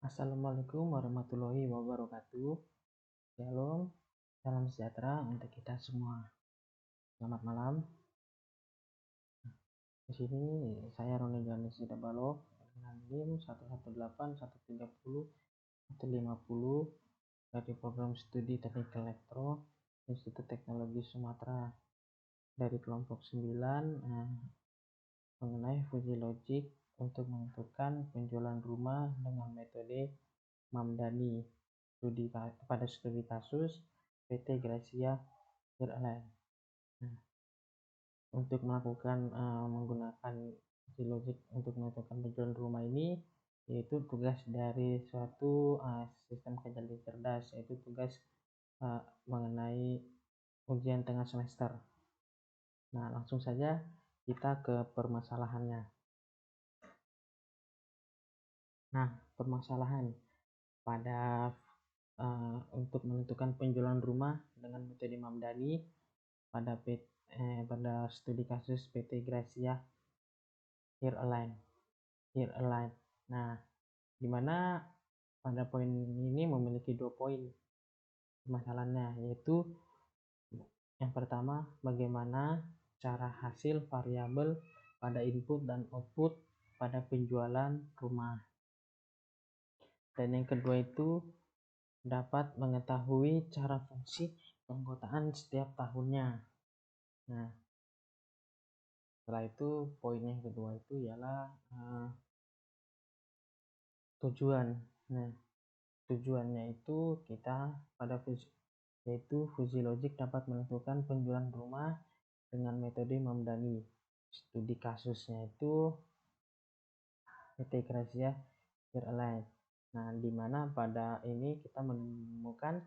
Assalamualaikum warahmatullahi wabarakatuh. Shalom, salam sejahtera untuk kita semua. Selamat malam. Di sini saya Roni Janis Sidabalo dengan NIM 118130150 dari program studi Teknik Elektro Institut Teknologi Sumatera dari kelompok 9 mengenai Fuji Logic untuk menentukan penjualan rumah dengan metode Mamdani pada studi kasus PT Gracia Airline. Untuk melakukan menggunakan Fuji Logic untuk menentukan penjualan rumah ini, yaitu tugas dari suatu sistem kerja cerdas, yaitu tugas mengenai ujian tengah semester. Nah, langsung saja kita ke permasalahannya. Nah, permasalahan pada untuk menentukan penjualan rumah dengan metode Mamdani pada studi kasus PT Gracia Airline. Nah, di mana pada poin ini memiliki 2 poin permasalahannya, yaitu yang pertama, bagaimana cara hasil variabel pada input dan output pada penjualan rumah. Dan yang kedua itu dapat mengetahui cara fungsi penganggotaan setiap tahunnya. Nah, setelah itu poin yang kedua itu ialah tujuan. Nah, tujuannya itu kita yaitu Fuji Logic dapat menentukan penjualan rumah dengan metode Mamdani. Studi kasusnya itu PT Gracia Airline. Nah, di mana pada ini kita menemukan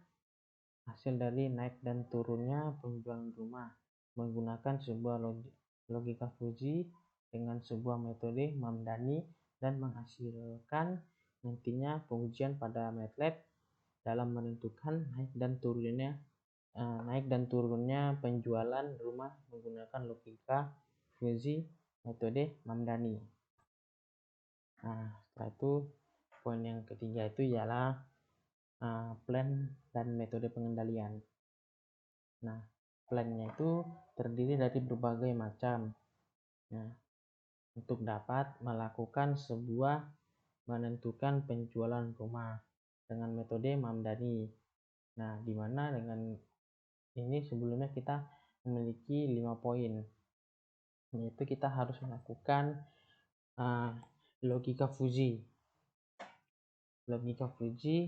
hasil dari naik dan turunnya penjualan rumah menggunakan sebuah logika Fuji dengan sebuah metode Mamdani dan menghasilkan nantinya pengujian pada MATLAB dalam menentukan naik dan turunnya penjualan rumah menggunakan logika Fuji metode Mamdani. Nah, setelah itu poin yang ketiga itu ialah plan dan metode pengendalian. Nah, plannya itu terdiri dari berbagai macam. Nah, untuk dapat melakukan menentukan penjualan rumah dengan metode Mamdani. Nah, di mana dengan ini sebelumnya kita memiliki 5 poin. Yaitu kita harus melakukan logika Fuji. Logika Fuji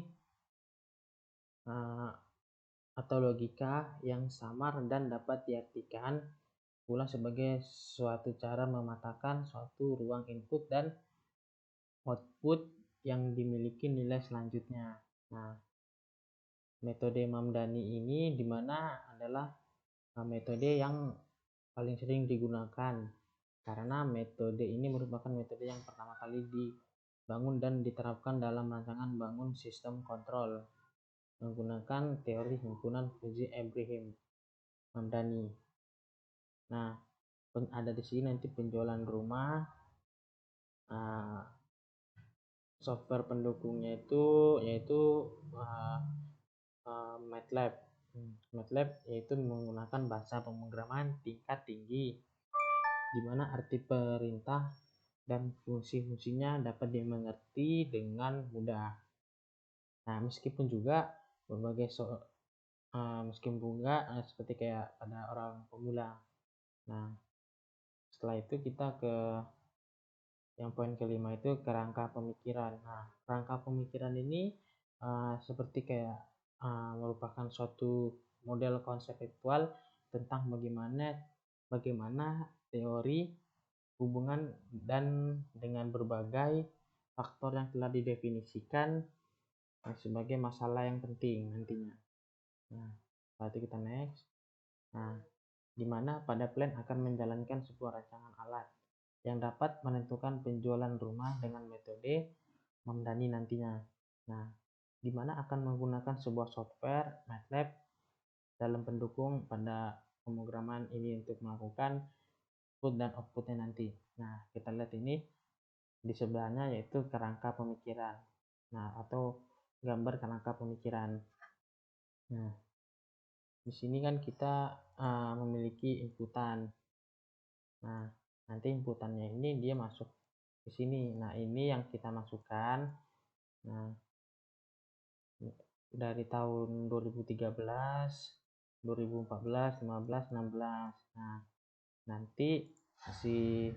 atau logika yang samar dan dapat diartikan pula sebagai suatu cara memetakan suatu ruang input dan output yang dimiliki nilai selanjutnya. Nah, metode Mamdani ini dimana adalah metode yang paling sering digunakan karena metode ini merupakan metode yang pertama kali dibangun dan diterapkan dalam rancangan bangun sistem kontrol menggunakan teori himpunan Fuji Ibrahim Mamdani. Nah, ada di sini nanti penjualan rumah, software pendukungnya itu yaitu MATLAB. MATLAB yaitu menggunakan bahasa pemrograman tingkat tinggi, di mana arti perintah dan fungsi-fungsinya dapat dimengerti dengan mudah. Nah, meskipun juga seperti kayak pada orang pemula. Nah, setelah itu kita ke yang poin kelima itu kerangka pemikiran. Nah, kerangka pemikiran ini seperti kayak merupakan suatu model konseptual tentang bagaimana teori hubungan dan dengan berbagai faktor yang telah didefinisikan sebagai masalah yang penting nantinya. Nah, setelah itu kita next. Nah, di mana pada plan akan menjalankan sebuah rancangan alat yang dapat menentukan penjualan rumah dengan metode Mamdani nantinya. Nah, di mana akan menggunakan sebuah software MATLAB dalam pendukung pada pemrograman ini untuk melakukan input dan outputnya nanti. Nah, kita lihat ini di sebelahnya yaitu kerangka pemikiran. Nah, atau gambar kerangka pemikiran. Nah, di sini kan kita memiliki inputan. Nah, nanti inputannya ini dia masuk ke sini. Nah, ini yang kita masukkan. Nah, dari tahun 2013, 2014, 15, 16. Nah, nanti si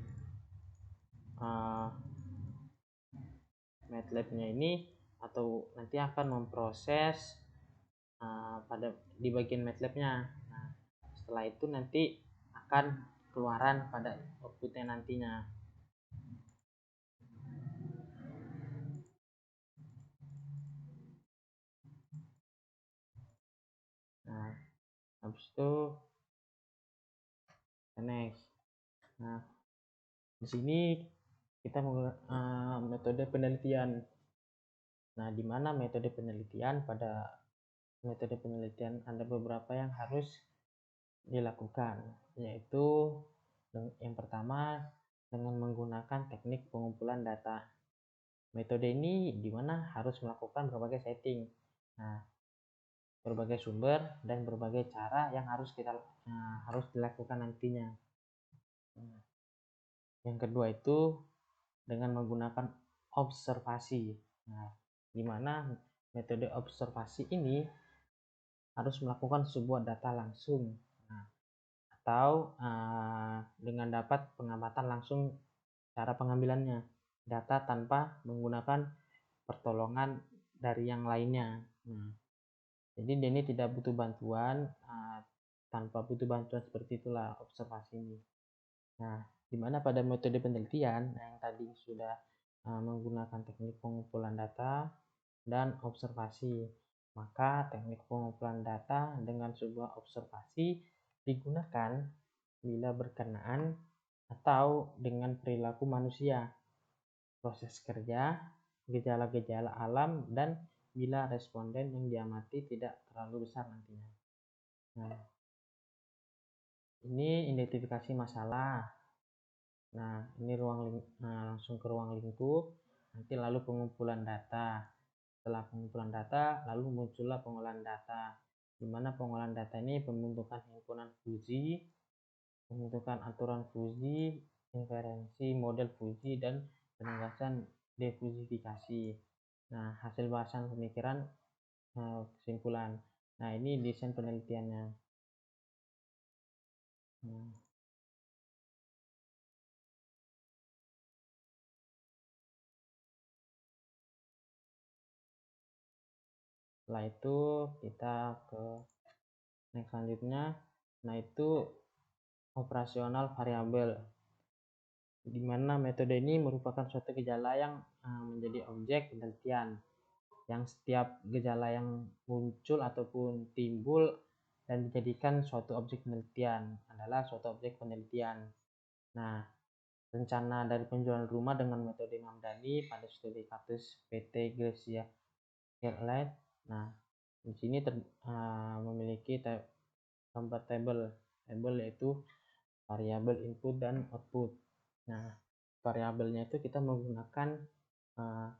MATLAB-nya ini atau nanti akan memproses pada di bagian MATLAB-nya. Nah, setelah itu nanti akan keluaran pada outputnya nantinya. Nah, habis itu next. Nah, di sini kita menggunakan metode penelitian. Nah, di mana metode penelitian, pada metode penelitian ada beberapa yang harus dilakukan, yaitu yang pertama dengan menggunakan teknik pengumpulan data. Metode ini di mana harus melakukan berbagai setting. Nah, berbagai sumber dan berbagai cara yang harus dilakukan nantinya. Yang kedua itu dengan menggunakan observasi. Nah, di mana metode observasi ini harus melakukan sebuah data langsung, atau dengan dapat pengamatan langsung cara pengambilannya data tanpa menggunakan pertolongan dari yang lainnya. Jadi ini tidak butuh bantuan, tanpa butuh bantuan seperti itulah observasi ini. Nah, di mana pada metode penelitian yang tadi sudah menggunakan teknik pengumpulan data dan observasi, maka teknik pengumpulan data dengan sebuah observasi digunakan bila berkenaan atau dengan perilaku manusia, proses kerja, gejala-gejala alam, dan bila responden yang diamati tidak terlalu besar nantinya. Nah, ini identifikasi masalah. Nah, ini langsung ke ruang lingkup, nanti lalu pengumpulan data. Setelah pengumpulan data, lalu muncullah pengolahan data, di mana pengolahan data ini pembentukan himpunan fuzzy, pembentukan aturan fuzzy, inferensi model fuzzy, dan penegasan defuzifikasi. Nah, hasil bahasan pemikiran, kesimpulan. Nah, ini desain penelitiannya. Setelah itu kita ke next selanjutnya. Nah, itu operasional variabel, di mana metode ini merupakan suatu gejala yang menjadi objek penelitian, yang setiap gejala yang muncul ataupun timbul dan dijadikan suatu objek penelitian adalah suatu objek penelitian. Nah, rencana dari penjualan rumah dengan metode Mamdani pada studi kasus PT Gracia Airlight. Nah, di sini memiliki tempat table yaitu variabel input dan output. Nah, variabelnya itu kita menggunakan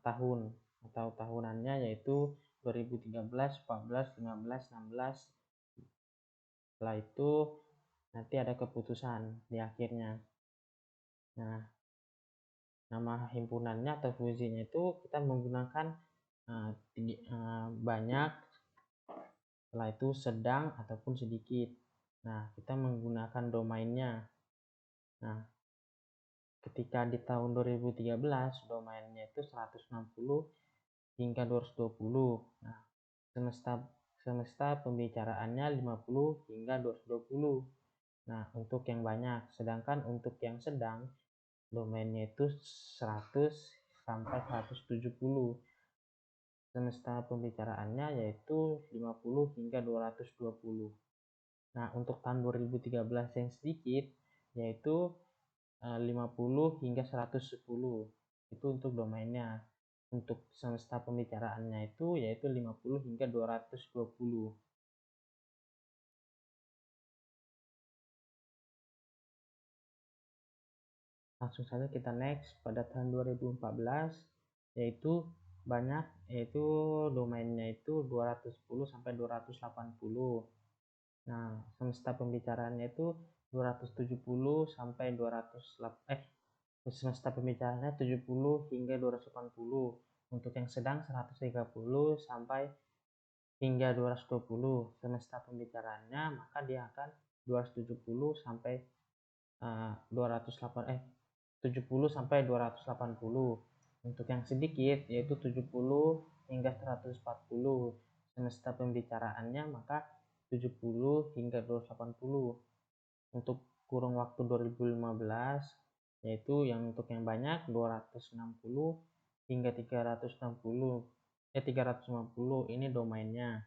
tahun atau tahunannya, yaitu 2013, 14, 15, 16. Setelah itu nanti ada keputusan di akhirnya. Nah, nama himpunannya atau fuzinya itu kita menggunakan banyak, setelah itu sedang ataupun sedikit. Nah, kita menggunakan domainnya. Nah, ketika di tahun 2013 domainnya itu 160 hingga 220. Nah, semesta pembicaraannya 50 hingga 220. Nah, untuk yang banyak, sedangkan untuk yang sedang domainnya itu 100 sampai 170. Semesta pembicaraannya yaitu 50 hingga 220. Nah, untuk tahun 2013 yang sedikit yaitu 50 hingga 110. Itu untuk domainnya. Untuk semesta pembicaraannya itu yaitu 50 hingga 220. Langsung saja kita next pada tahun 2014, yaitu banyak, yaitu domainnya itu 210 sampai 280. Nah, semesta pembicaraannya itu 270 sampai 208, semesta pembicaraannya 70 hingga 280. Untuk yang sedang 130 sampai hingga 220 semesta pembicaraannya, maka dia akan 270 sampai 70 sampai 280. Untuk yang sedikit yaitu 70 hingga 140 semesta pembicaraannya, maka 70 hingga 280. Untuk kurun waktu 2015 yaitu yang untuk yang banyak 260 hingga 350 ini domainnya.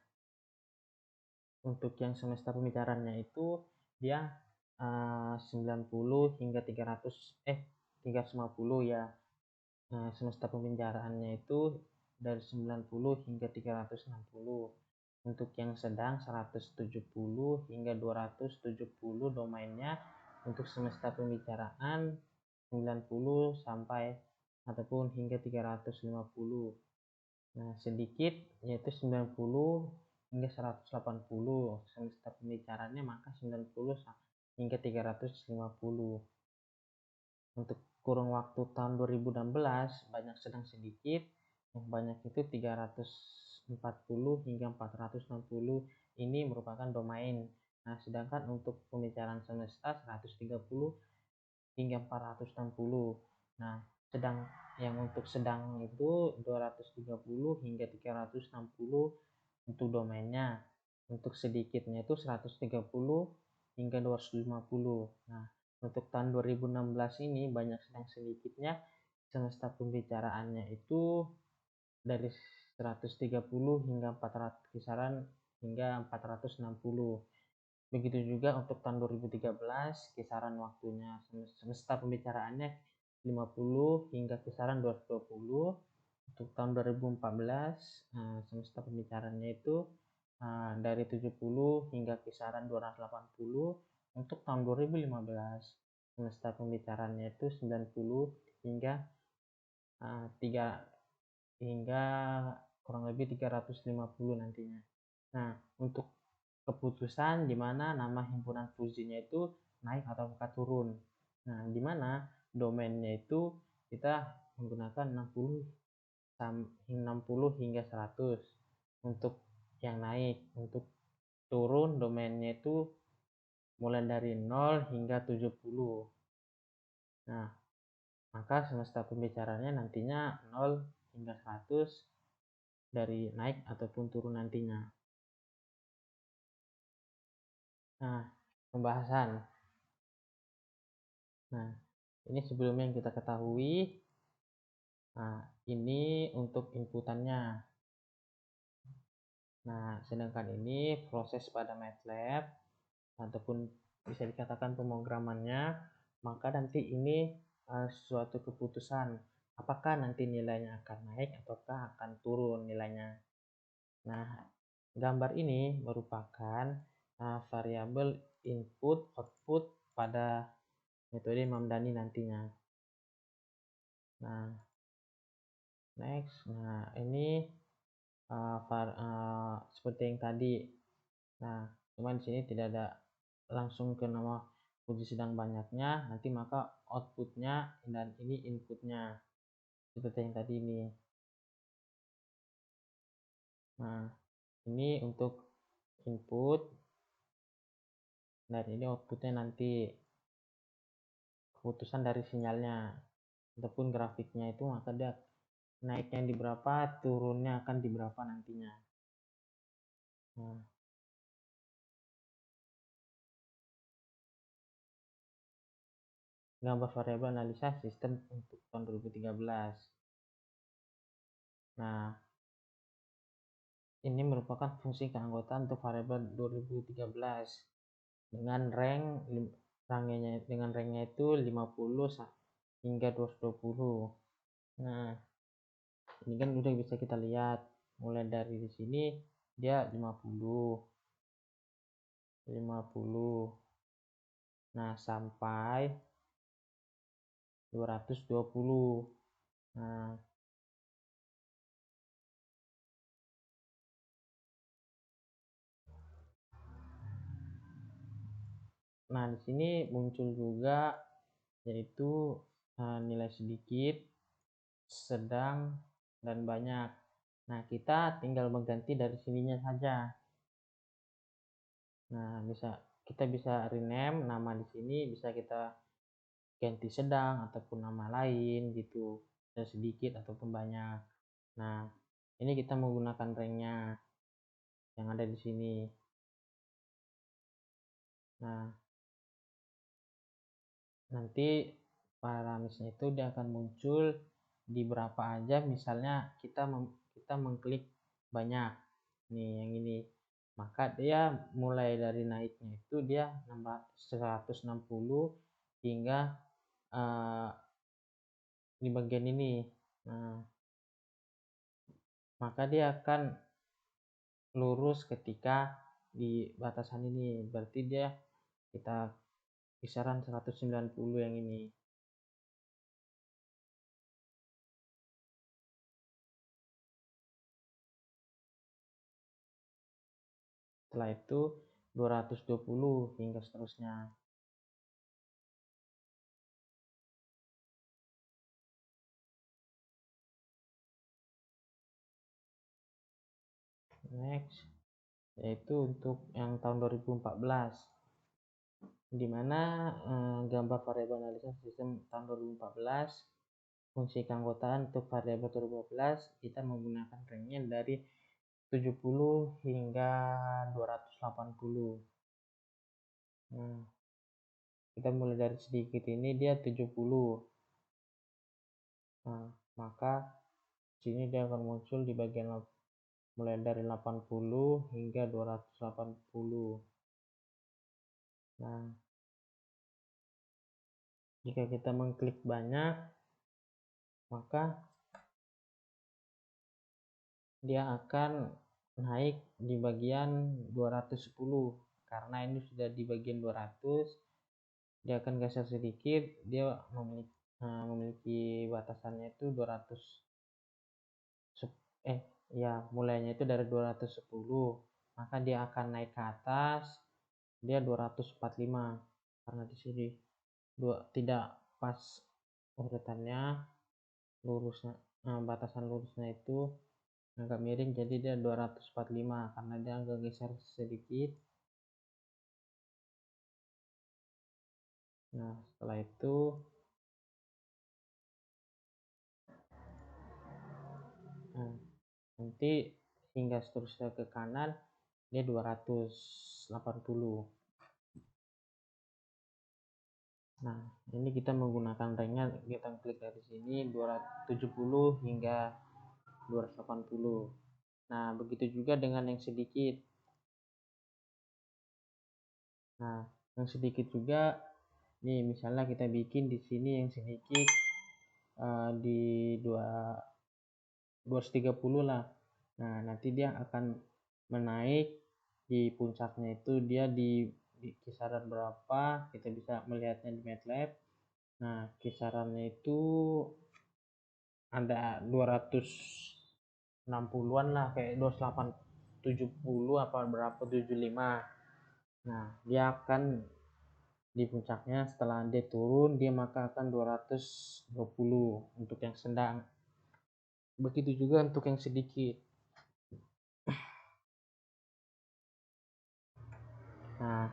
Untuk yang semesta pembicaraannya itu dia 90 hingga 350 ya. Semesta pembicaraannya itu dari 90 hingga 360. Untuk yang sedang 170 hingga 270 domainnya. Untuk semesta pembicaraan 90 sampai ataupun hingga 350. Nah, sedikit yaitu 90 hingga 180 semesta pembicaraannya, maka 90 hingga 350. Untuk kurun waktu tahun 2016 banyak sedang sedikit, yang banyak itu 340 hingga 460 ini merupakan domain. Nah, sedangkan untuk pembicaraan semesta 130 hingga 460. Nah, yang untuk sedang itu 230 hingga 360 untuk domainnya. Untuk sedikitnya itu 130 hingga 250. Nah, untuk tahun 2016 ini banyak sedang sedikitnya semesta pembicaraannya itu dari 130 hingga 400, kisaran hingga 460. Begitu juga untuk tahun 2013 kisaran waktunya semesta pembicaraannya 50 hingga kisaran 220. Untuk tahun 2014 semesta pembicaraannya itu dari 70 hingga kisaran 280. Untuk tahun 2015 semesta pembicaraannya itu 90 hingga 3 hingga kurang lebih 350 nantinya. Nah, untuk keputusan di mana nama himpunan fuzinya itu naik atau turun. Nah, di mana domainnya itu kita menggunakan 60 hingga 100 untuk yang naik. Untuk turun domainnya itu mulai dari 0 hingga 70. Nah, maka semesta pembicaranya nantinya 0 hingga 100 dari naik ataupun turun nantinya. Nah, pembahasan. Nah, ini sebelumnya yang kita ketahui. Nah, ini untuk inputannya. Nah, sedangkan ini proses pada MATLAB ataupun bisa dikatakan pemrogramannya, maka nanti ini suatu keputusan apakah nanti nilainya akan naik ataukah akan turun nilainya. Nah, gambar ini merupakan variabel input output pada metode Mamdani nantinya. Nah, next. Nah, ini seperti yang tadi. Nah, cuma di sini tidak ada langsung ke nama uji sedang banyaknya, nanti maka outputnya dan ini inputnya seperti yang tadi ini. Nah, ini untuk input dan ini outputnya nanti keputusan dari sinyalnya ataupun grafiknya itu, maka dia naiknya di berapa, turunnya akan di berapa nantinya. Nah, gambar variabel analisa sistem untuk tahun 2013. Nah, ini merupakan fungsi keanggotaan untuk variabel 2013 dengan rangnya itu 50 hingga 220. Nah, ini kan udah bisa kita lihat mulai dari di sini dia 50. Nah, sampai 220. Nah, Nah, di sini muncul juga yaitu nilai sedikit, sedang, dan banyak. Nah, kita tinggal mengganti dari sininya saja. Nah, kita bisa rename nama di sini, bisa kita ganti sedang ataupun nama lain gitu, ada sedikit ataupun banyak. Nah, ini kita menggunakan ranknya yang ada di sini. Nah, nanti parameternya itu dia akan muncul di berapa aja, misalnya kita mengklik banyak nih yang ini, maka dia mulai dari naiknya itu dia 160 hingga di bagian ini. Nah, maka dia akan lurus ketika di batasan ini, berarti dia kita kisaran 190 yang ini. Setelah itu 220 hingga seterusnya. Next, yaitu untuk yang tahun 2014, di mana gambar variabel analisa sistem tahun 2014, fungsi keanggotaan untuk variabel 2014 kita menggunakan ranknya dari 70 hingga 280. Nah, kita mulai dari sedikit ini dia 70. Nah, maka sini dia akan muncul di bagian mulai dari 80 hingga 280. Nah, jika kita mengklik banyak, maka dia akan naik di bagian 210. Karena ini sudah di bagian 200, dia akan geser sedikit, dia memiliki batasannya itu 200, ya mulainya itu dari 210, maka dia akan naik ke atas, dia 245, karena di sini tidak pas urutannya lurusnya, batasan lurusnya itu agak miring, jadi dia 245 karena dia agak geser sedikit. Nah, setelah itu nanti hingga seterusnya ke kanan dia 280. Nah, ini kita menggunakan ranknya, kita klik dari sini 270 hingga 280. Nah, begitu juga dengan yang sedikit. Nah, yang sedikit juga nih, misalnya kita bikin di sini yang sedikit di 230 lah. Nah, nanti dia akan menaik di puncaknya itu dia di kisaran berapa, kita bisa melihatnya di MATLAB. Nah, kisarannya itu ada 260-an lah, kayak 2870 apa berapa 75. Nah, dia akan di puncaknya setelah dia turun dia maka akan 220 untuk yang sedang. Begitu juga untuk yang sedikit. Nah,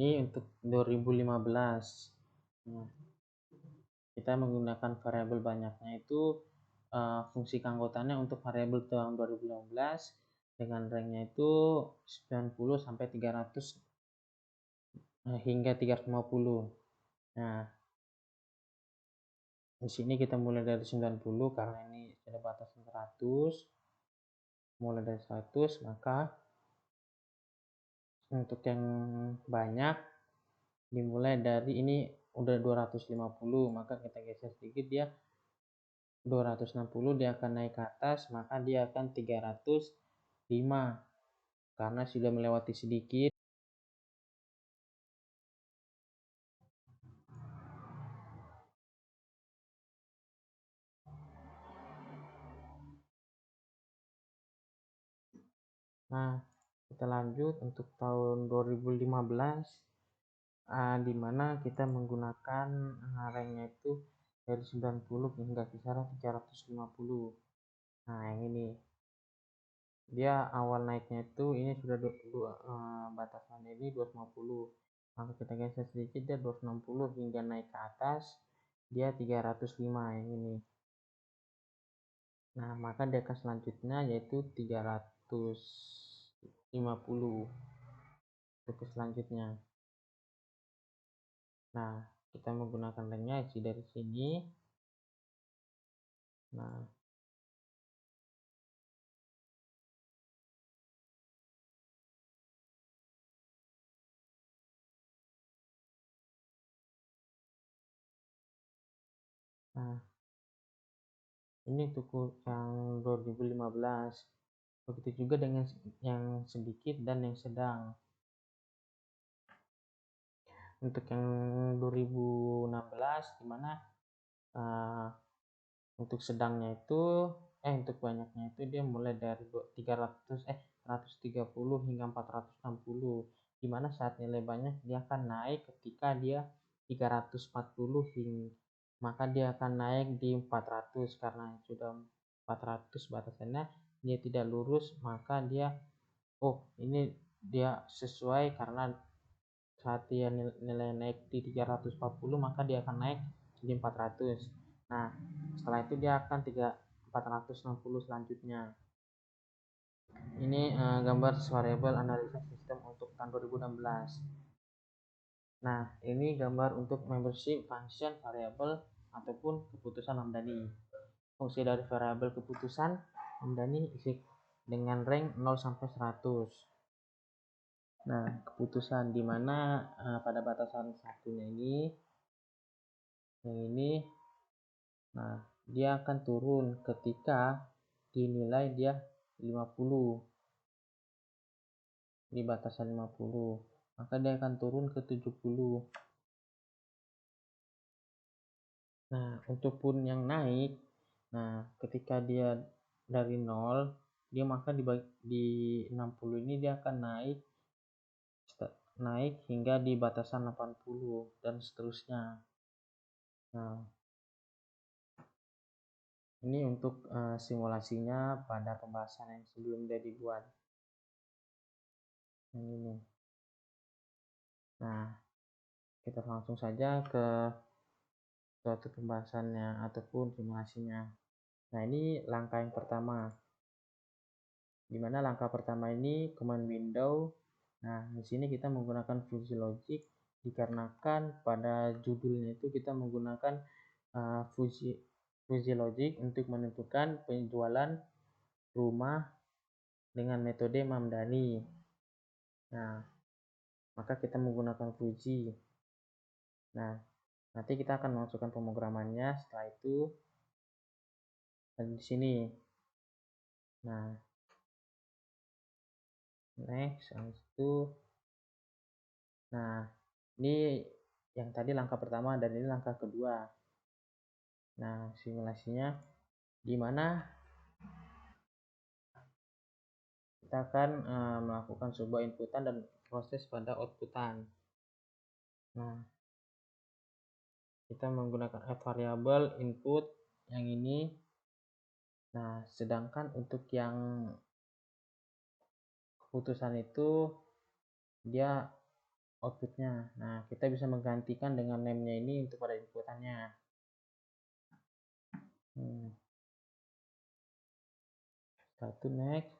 ini untuk 2015. Nah, kita menggunakan variabel banyaknya itu fungsi keanggotaannya untuk variabel tahun 2015 dengan ranknya itu 90 sampai 300 hingga 350. Nah, di sini kita mulai dari 90 karena ini ada batasan 100. Mulai dari 100, maka untuk yang banyak dimulai dari ini udah 250, maka kita geser sedikit dia 260, dia akan naik ke atas, maka dia akan 305 karena sudah melewati sedikit. Nah, kita lanjut untuk tahun 2015. di mana kita menggunakan ranknya itu dari 90 hingga kisaran 350. Nah, yang ini dia awal naiknya itu ini sudah batasannya ini 250, maka kita geser sedikit dia 260 hingga naik ke atas dia 305 yang ini. Nah, maka dekat selanjutnya yaitu 350 untuk selanjutnya. Nah, kita menggunakan linknya isi dari sini. Nah, ini untuk yang 2015. Begitu juga dengan yang sedikit dan yang sedang. Untuk yang 2016 dimana untuk sedangnya itu untuk banyaknya itu dia mulai dari 130 hingga 460, dimana saat nilai banyak dia akan naik ketika dia 340 hingga, maka dia akan naik di 400 karena sudah 400 batasannya dia tidak lurus, maka dia ini dia sesuai karena saat dia nilai naik di 340 maka dia akan naik di 400. Nah, setelah itu dia akan 460 selanjutnya. Ini gambar variable analisa sistem untuk tahun 2016. Nah, ini gambar untuk membership function variable ataupun keputusan Hamdani. Fungsi dari variabel keputusan Hamdani isi dengan rank 0 sampai 100. Nah, keputusan di mana pada batasan satunya ini, yang ini, nah dia akan turun ketika dinilai dia 50, di batasan 50, maka dia akan turun ke 70. Nah, untuk pun yang naik, nah ketika dia dari 0, dia maka di 60 ini dia akan naik hingga di batasan 80 dan seterusnya. Nah, ini untuk simulasinya pada pembahasan yang sebelumnya dibuat. Yang ini. Nah, kita langsung saja ke suatu pembahasannya ataupun simulasinya. Nah, ini langkah yang pertama. Di mana langkah pertama ini command window. Nah, di sini kita menggunakan fuzzy logic dikarenakan pada judulnya itu kita menggunakan fuzzy logic untuk menentukan penjualan rumah dengan metode Mamdani. Nah, maka kita menggunakan fuzzy. Nah, nanti kita akan memasukkan pemrogramannya setelah itu di sini. Nah, next itu. Nah, ini yang tadi langkah pertama dan ini langkah kedua. Nah, simulasinya di mana kita akan melakukan sebuah inputan dan proses pada outputan. Nah, kita menggunakan variable input yang ini. Nah, sedangkan untuk yang keputusan itu dia outputnya. Nah, kita bisa menggantikan dengan name-nya ini untuk pada inputannya. Setelah itu next.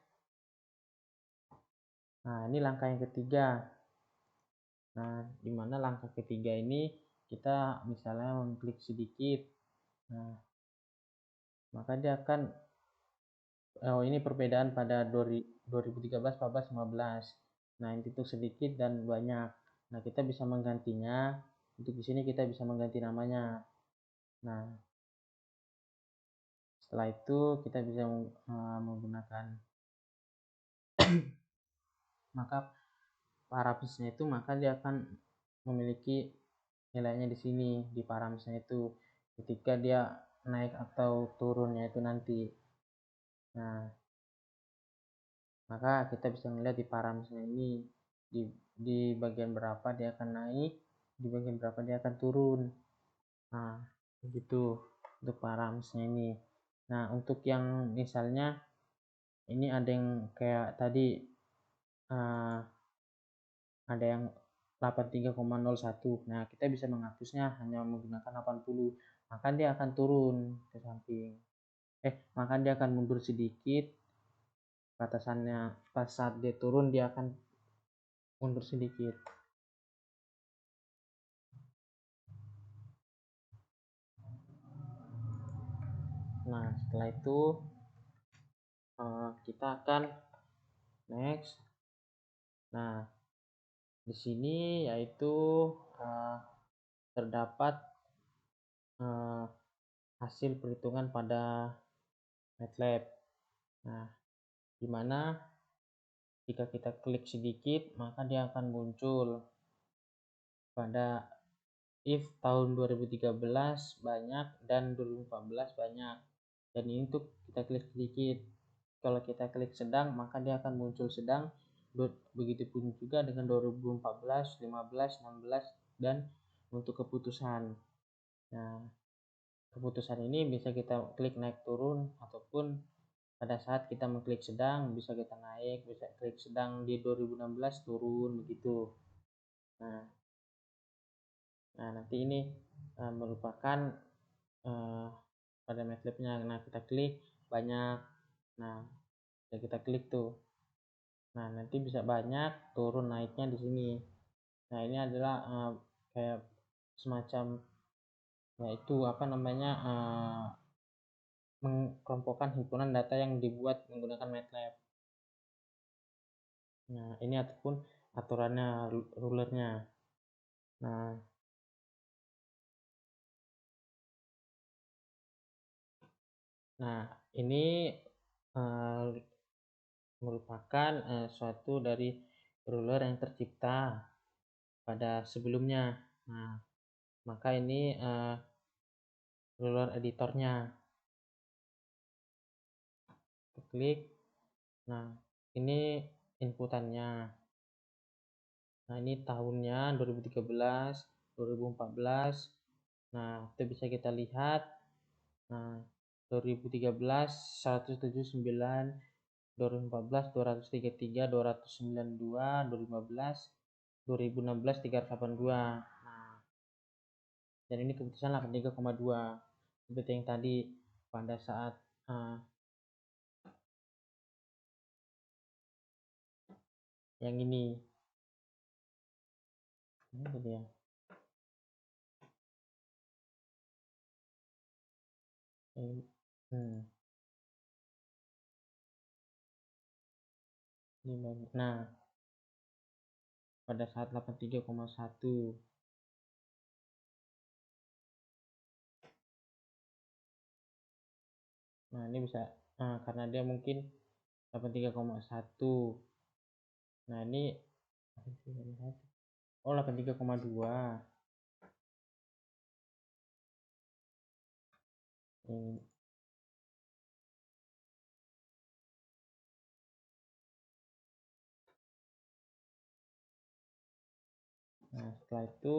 Nah, ini langkah yang ketiga. Nah, di mana langkah ketiga ini kita misalnya mengklik sedikit. Nah, maka dia akan ini perbedaan pada 2013, 14, 15. Nah, itu sedikit dan banyak. Nah, kita bisa menggantinya. Untuk di sini kita bisa mengganti namanya. Nah, setelah itu kita bisa menggunakan maka parametersnya itu, maka dia akan memiliki nilainya di sini di parametersnya itu ketika dia naik atau turunnya itu nanti. Nah, maka kita bisa melihat di parametersnya ini di bagian berapa dia akan naik di bagian berapa dia akan turun. Nah, begitu untuk params-nya ini. Nah, untuk yang misalnya ini ada yang kayak tadi ada yang 83,01. Nah, kita bisa menghapusnya hanya menggunakan 80. Maka dia akan turun ke samping. Maka dia akan mundur sedikit. Batasannya pas saat dia turun dia akan mundur sedikit. Nah, setelah itu kita akan next. Nah, di sini yaitu terdapat hasil perhitungan pada MATLAB. Nah, di mana jika kita klik sedikit maka dia akan muncul pada if tahun 2013 banyak dan 2014 banyak. Dan ini untuk kita klik sedikit. Kalau kita klik sedang maka dia akan muncul sedang. Begitupun juga dengan 2014, 15, 16 dan untuk keputusan. Nah, keputusan ini bisa kita klik naik turun ataupun pada saat kita mengklik sedang bisa kita naik, bisa klik sedang di 2016 turun begitu. Nah, nanti ini merupakan pada MATLAB-nya. Nah, kita klik banyak. Nah, kita klik tuh. Nah, nanti bisa banyak turun naiknya di sini. Nah, ini adalah kayak semacam yaitu apa namanya mengkelompokkan himpunan data yang dibuat menggunakan MATLAB. Nah, ini ataupun aturannya, rulernya. Nah, ini merupakan suatu dari ruler yang tercipta pada sebelumnya. Nah, maka ini ruler editornya. Klik. Nah, ini inputannya. Nah, ini tahunnya 2013, 2014. Nah, itu bisa kita lihat. Nah, 2013 179, 2014 233, 292, 2015, 2016 382. Nah, dan ini keputusan 83,2 seperti yang tadi pada saat yang ini dia. Nah, pada saat 83,1. Nah, ini bisa karena dia mungkin 83,1. Nah, ini 83,2. Nah, setelah itu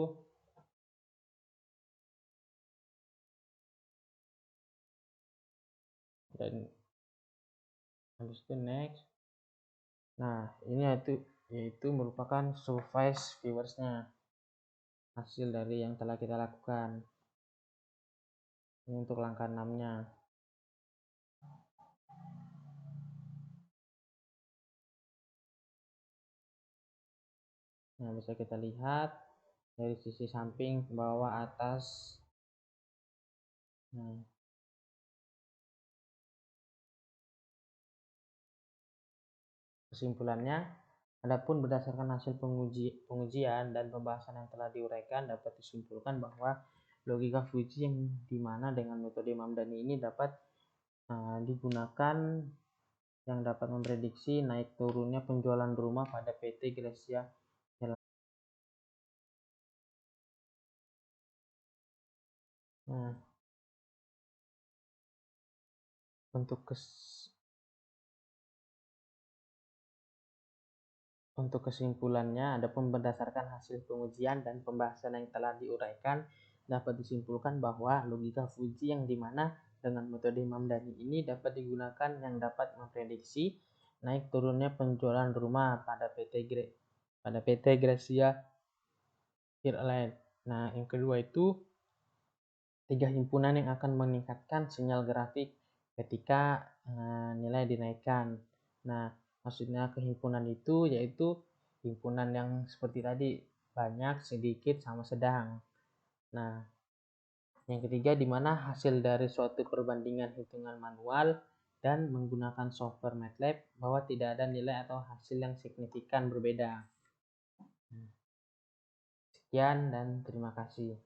dan habis itu next. Nah, ini yaitu merupakan supervised viewersnya, hasil dari yang telah kita lakukan. Ini untuk langkah 6-nya. Nah, bisa kita lihat dari sisi samping, bawah, atas. Nah, kesimpulannya, adapun berdasarkan hasil pengujian dan pembahasan yang telah diuraikan dapat disimpulkan bahwa logika Fujii yang dimana dengan metode Mamdani ini dapat digunakan yang dapat memprediksi naik turunnya penjualan rumah pada PT Gracia. Nah, untuk Untuk kesimpulannya, adapun berdasarkan hasil pengujian dan pembahasan yang telah diuraikan, dapat disimpulkan bahwa logika Fujii yang dimana dengan metode Mamdani ini dapat digunakan yang dapat memprediksi naik turunnya penjualan rumah pada PT Gracia Airlines. Nah, yang kedua itu 3 himpunan yang akan meningkatkan sinyal grafik ketika nilai dinaikkan. Nah, maksudnya kehimpunan itu yaitu himpunan yang seperti tadi, banyak, sedikit, sama sedang. Nah, yang ketiga di mana hasil dari suatu perbandingan hitungan manual dan menggunakan software MATLAB bahwa tidak ada nilai atau hasil yang signifikan berbeda. Sekian dan terima kasih.